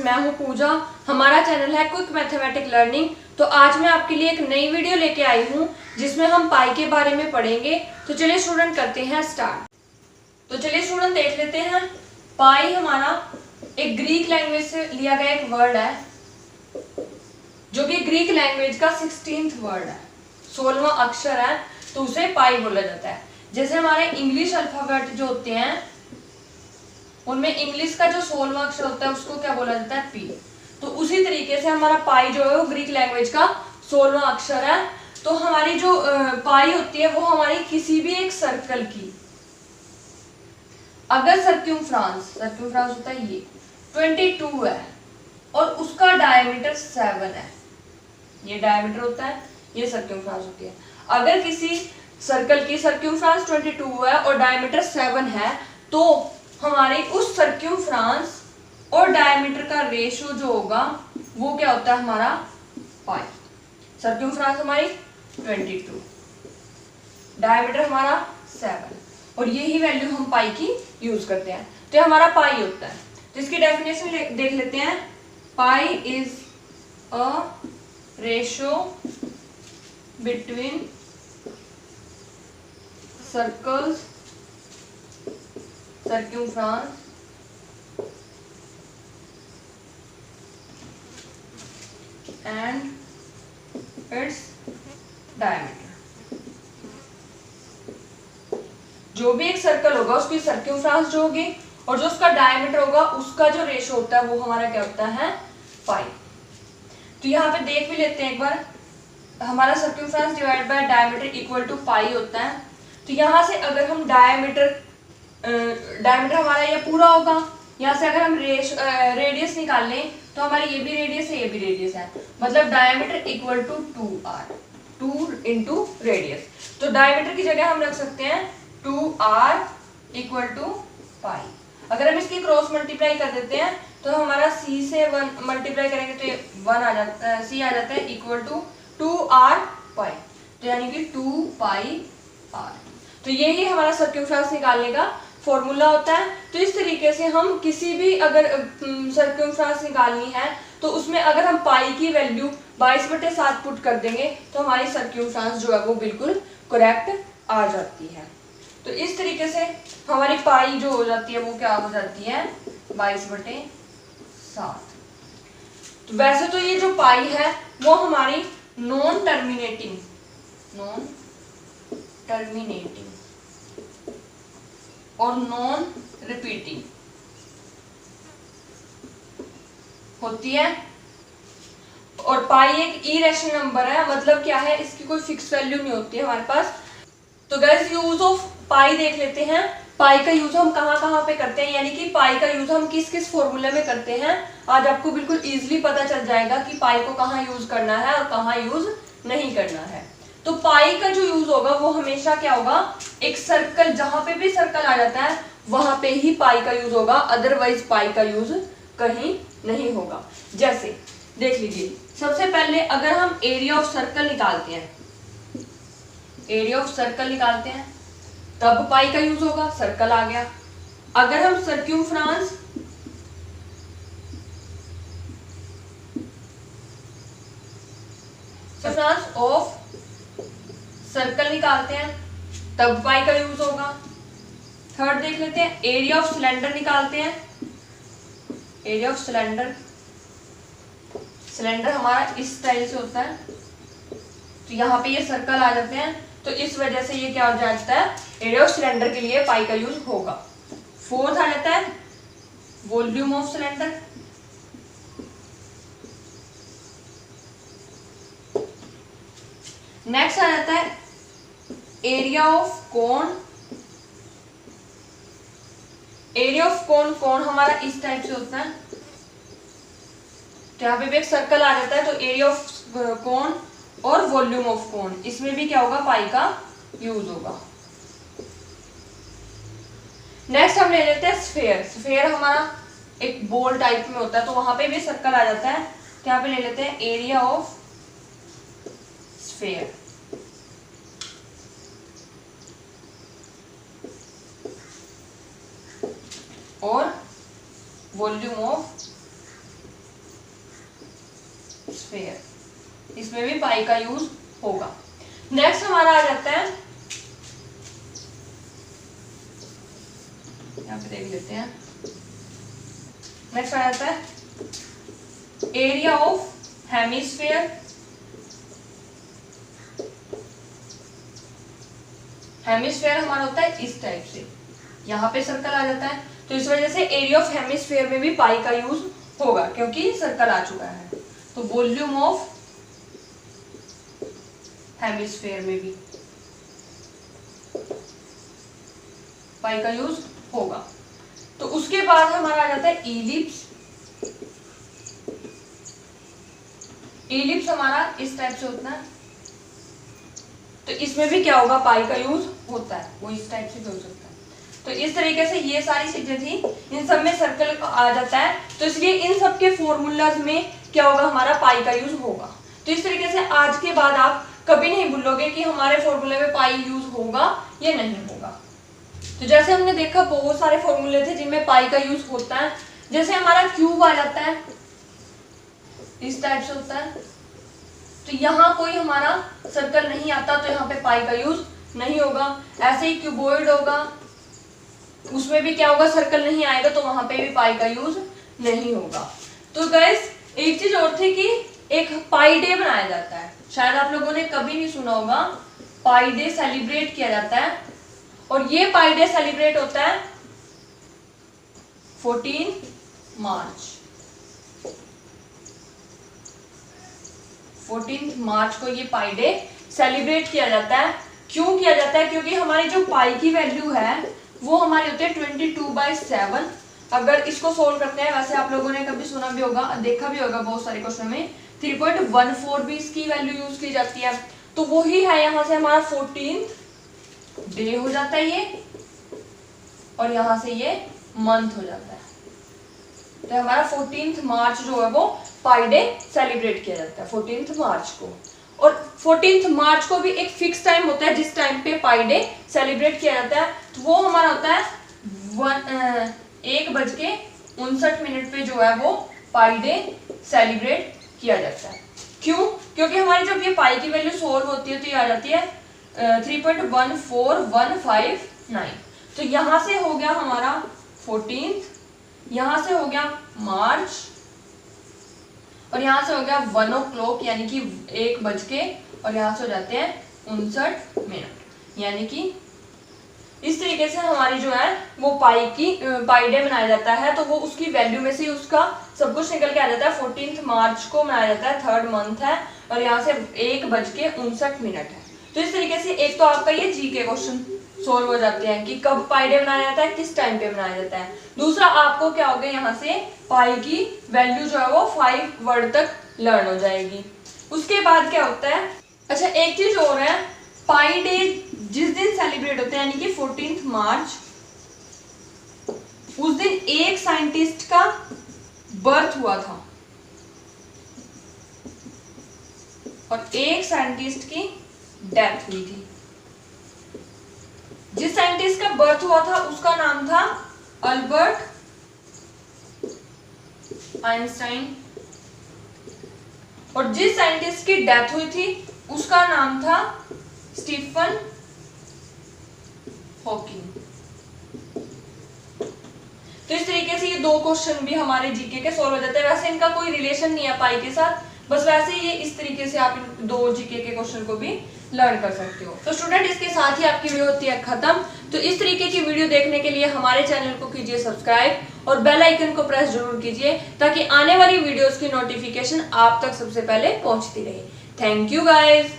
मैं हूं पूजा। हमारा चैनल है क्विक मैथमेटिक लर्निंग। तो आज मैं आपके लिए एक नई वीडियो लेके आई हूं जिसमें हम पाई के बारे में पढ़ेंगे। तो चलिए स्टूडेंट करते हैं स्टार्ट। तो चलिए स्टूडेंट देख लेते हैं। पाई हमारा एक ग्रीक लैंग्वेज से लिया गया एक वर्ड है जो कि ग्रीक लैंग्वेज का 16th वर्ड है, 16वां अक्षर है, तो उसे पाई बोला जाता है। जैसे हमारे इंग्लिश अल्फाबेट जो होते हैं उनमें इंग्लिश का जो 16वां अक्षर होता है उसको क्या बोला जाता है, पी। तो उसी तरीके से हमारा पाई जो है वो ग्रीक लैंग्वेज का 16वां अक्षर है। तो हमारी जो पाई होती है वो हमारी किसी भी एक सर्कल की, अगर सर्क्यूम्फ्रांस होता है ये 22 है और उसका डायमीटर 7 है, ये डायमीटर होता है, ये सर्क्यूम्फ्रांस होती है। अगर किसी सर्कल की सर्क्यूम्फ्रांस 22 है और डायमीटर 7 है तो हमारी उस सर्क्यूम्फ्रांस और डायमीटर का रेशियो जो होगा वो क्या होता है, हमारा पाई। सर्क्यूम्फ्रांस हमारी 22, डायमीटर हमारा 7 और यही वैल्यू हम पाई की यूज करते हैं। तो ये हमारा पाई होता है। तो इसकी डेफिनेशन देख लेते हैं। Pi is a ratio between circles circumference and its diameter। जो भी एक सर्कल होगा उसकी सर्क्यूम्फ्रांस जो होगी और जो उसका डायमीटर होगा उसका जो रेशियो होता है वो हमारा क्या होता है, पाई। तो यहाँ पे देख भी लेते हैं एक बार। हमारा circumference divide by diameter equal to pi होता है। तो यहाँ से अगर हम डायमीटर हमारा ये पूरा होगा, यहाँ से अगर हम रेडियस निकाल लें तो हमारी ये भी रेडियस है, ये भी रेडियस है, मतलब diameter equal to 2r, 2 into radius. तो डायमीटर की जगह हम रख सकते हैं 2r इक्वल टू पाई। अगर हम इसकी क्रॉस मल्टीप्लाई कर देते हैं तो हमारा c से 1 मल्टीप्लाई करेंगे तो ये 1 आ जाता है, c आ जाता है इक्वल टू 2r पाई, तो यानी कि 2 पाई r। तो यही हमारा सर्क्यूम्फ्रेंस निकालने का फॉर्मूला होता है। तो इस तरीके से हम किसी भी अगर सर्क्यूम्फ्रेंस निकालनी है तो उसमें अगर हम पाई की वैल्यू 22/7 पुट कर देंगे तो हमारी सर्क्यूम्फ्रेंस जो है वो बिल्कुल करेक्ट आ जाती है। तो इस तरीके से हमारी पाई जो हो जाती है वो क्या हो जाती है, 22/7। तो वैसे तो ये जो पाई है वो हमारी नॉन टर्मिनेटिंग और नॉन रिपीटिंग होती है। और पाई एक इरेशनल नंबर है, मतलब क्या है, इसकी कोई फिक्स वैल्यू नहीं होती है हमारे पास। तो गाइस यूज ऑफ पाई देख लेते हैं। पाई का यूज हम कहाँ पे करते हैं, यानी कि पाई का यूज हम किस किस फॉर्मूले में करते हैं। आज आपको बिल्कुल इजीली पता चल जाएगा कि पाई को कहाँ यूज करना है और कहाँ यूज नहीं करना है। तो पाई का जो यूज होगा वो हमेशा क्या होगा, एक सर्कल, जहां पे भी सर्कल आ जाता है वहां पे ही पाई का यूज होगा, अदरवाइज पाई का यूज कहीं नहीं होगा। जैसे देख लीजिए, सबसे पहले अगर हम एरिया ऑफ सर्कल निकालते हैं, तब पाई का यूज होगा, सर्कल आ गया। अगर हम सर्क्यूम्फ्रांस ऑफ सर्कल निकालते हैं तब पाई का यूज होगा। थर्ड देख लेते हैं, एरिया ऑफ सिलेंडर निकालते हैं। एरिया ऑफ सिलेंडर हमारा इस स्टाइल से होता है, तो यहाँ पे ये सर्कल आ जाते हैं, तो इस वजह से ये क्या हो जाता है, एरिया ऑफ सिलेंडर के लिए पाई का यूज होगा। फोर्थ आ जाता है वॉल्यूम ऑफ सिलेंडर। नेक्स्ट आ जाता है area of cone. Area of cone हमारा इस टाइप से होता है, तो यहाँ पे भी एक सर्कल आ जाता है, तो एरिया ऑफ कोन और वॉल्यूम ऑफ कोन, इसमें भी क्या होगा, पाई का यूज होगा। नेक्स्ट हम ले लेते हैं स्फेयर हमारा एक बॉल टाइप में होता है, तो वहां पे भी सर्कल आ जाता है, तो यहाँ पे ले लेते हैं एरिया ऑफ स्फेयर। और वॉल्यूम ऑफ स्फीयर, इसमें भी पाई का यूज होगा। नेक्स्ट हमारा आ जाता है, यहाँ पे देख लेते हैं, नेक्स्ट आ जाता है एरिया ऑफ हेमिस्फीयर। हेमिस्फीयर हमारा होता है इस टाइप से, यहाँ पे सर्कल आ जाता है, तो इस वजह से एरिया ऑफ हेमिस्फीयर में भी पाई का यूज होगा क्योंकि सर्कल आ चुका है। तो वॉल्यूम ऑफ हेमिस्फीयर में भी पाई का यूज होगा। तो उसके बाद हमारा आ जाता है इलिप्स। इलिप्स हमारा इस टाइप से होता है, तो इसमें भी क्या होगा, पाई का यूज होता है, वो इस टाइप से भी हो सकता है। तो इस तरीके से ये सारी चीजें थी, इन सब में सर्कल आ जाता है, तो इसलिए इन सब के फॉर्मूलाज में क्या होगा, हमारा पाई का यूज होगा। तो इस तरीके से आज के बाद आप कभी नहीं भूलोगे कि हमारे फॉर्मूले में पाई यूज होगा या नहीं होगा। तो जैसे हमने देखा बहुत सारे फॉर्मूले थे जिनमें पाई का यूज होता है। जैसे हमारा क्यूब आ जाता है, इस टाइप से होता है, तो यहाँ कोई हमारा सर्कल नहीं आता, तो यहाँ पे पाई का यूज नहीं होगा। ऐसे ही क्यूबॉइड होगा, उसमें भी क्या होगा, सर्कल नहीं आएगा, तो वहां पे भी पाई का यूज नहीं होगा। तो गाइस एक चीज और थी कि एक पाई डे बनाया जाता है, शायद आप लोगों ने कभी नहीं सुना होगा, पाई डे सेलिब्रेट किया जाता है, और ये पाई डे सेलिब्रेट होता है 14 मार्च। 14 मार्च को ये पाई डे सेलिब्रेट किया जाता है। क्यों किया जाता है, क्योंकि हमारी जो पाई की वैल्यू है वो हमारी होती है 22/7। अगर इसको सोल्व करते हैं, वैसे आप लोगों ने कभी सुना भी होगा, देखा भी होगा बहुत सारे क्वेश्चन में, 3.14 भी इसकी वैल्यू यूज की जाती है, तो वो ही है, यहाँ से हमारा 14th डे हो जाता है ये, और यहाँ से ये मंथ हो जाता है। तो हमारा 14 मार्च जो है वो पाई डे सेलिब्रेट किया जाता है 14 मार्च को। और 14 मार्च को भी एक फिक्स टाइम होता है जिस टाइम पे पाई डे सेलिब्रेट किया जाता है, तो वो हमारा होता है 1:59 पे जो है वो पाई डे सेलिब्रेट किया जाता है। क्यों, क्योंकि हमारी जब ये पाई की वैल्यू सोल्व होती है तो ये आ जाती है 3.14159। तो यहाँ से हो गया हमारा 14, यहाँ से हो गया मार्च, और यहाँ से हो गया 1 o'clock यानी कि 1 बज के, और यहाँ से हो जाते हैं 59 यानी कि इस तरीके से हमारी जो है वो पाई डे मनाया जाता है। तो वो उसकी वैल्यू में से उसका सब कुछ निकल के आ जाता है। 14 मार्च को मनाया जाता है, 3rd मंथ है, और यहाँ से 1:59 है। तो इस तरीके से एक तो आपका ये जीके क्वेश्चन सोल्व हो जाते हैं कि कब पाई डे मनाया जाता है, किस टाइम पे मनाया जाता है। दूसरा आपको क्या हो गया, यहाँ से पाई की वैल्यू जो है वो 5 वर्ड तक लर्न हो जाएगी। उसके बाद क्या होता है, अच्छा एक चीज और है, पाई डे जिस दिन सेलिब्रेट होते हैं यानी कि 14 मार्च, उस दिन एक साइंटिस्ट का बर्थ हुआ था और एक साइंटिस्ट की डेथ हुई थी। जिस साइंटिस्ट का बर्थ हुआ था उसका नाम था अल्बर्ट आइंस्टाइन, और जिस साइंटिस्ट की डेथ हुई थी उसका नाम था स्टीफन हॉकिंग। तो इस तरीके से ये 2 क्वेश्चन भी हमारे जीके के सोल्व हो जाते हैं। वैसे इनका कोई रिलेशन नहीं है पाई के साथ, बस वैसे ये इस तरीके से आप इन 2 जीके के क्वेश्चन को भी लर्न कर सकते हो। तो स्टूडेंट इसके साथ ही आपकी वीडियो होती है खत्म। तो इस तरीके की वीडियो देखने के लिए हमारे चैनल को कीजिए सब्सक्राइब और बेल आइकन को प्रेस जरूर कीजिए ताकि आने वाली वीडियोस की नोटिफिकेशन आप तक सबसे पहले पहुंचती रहे। Thank you guys.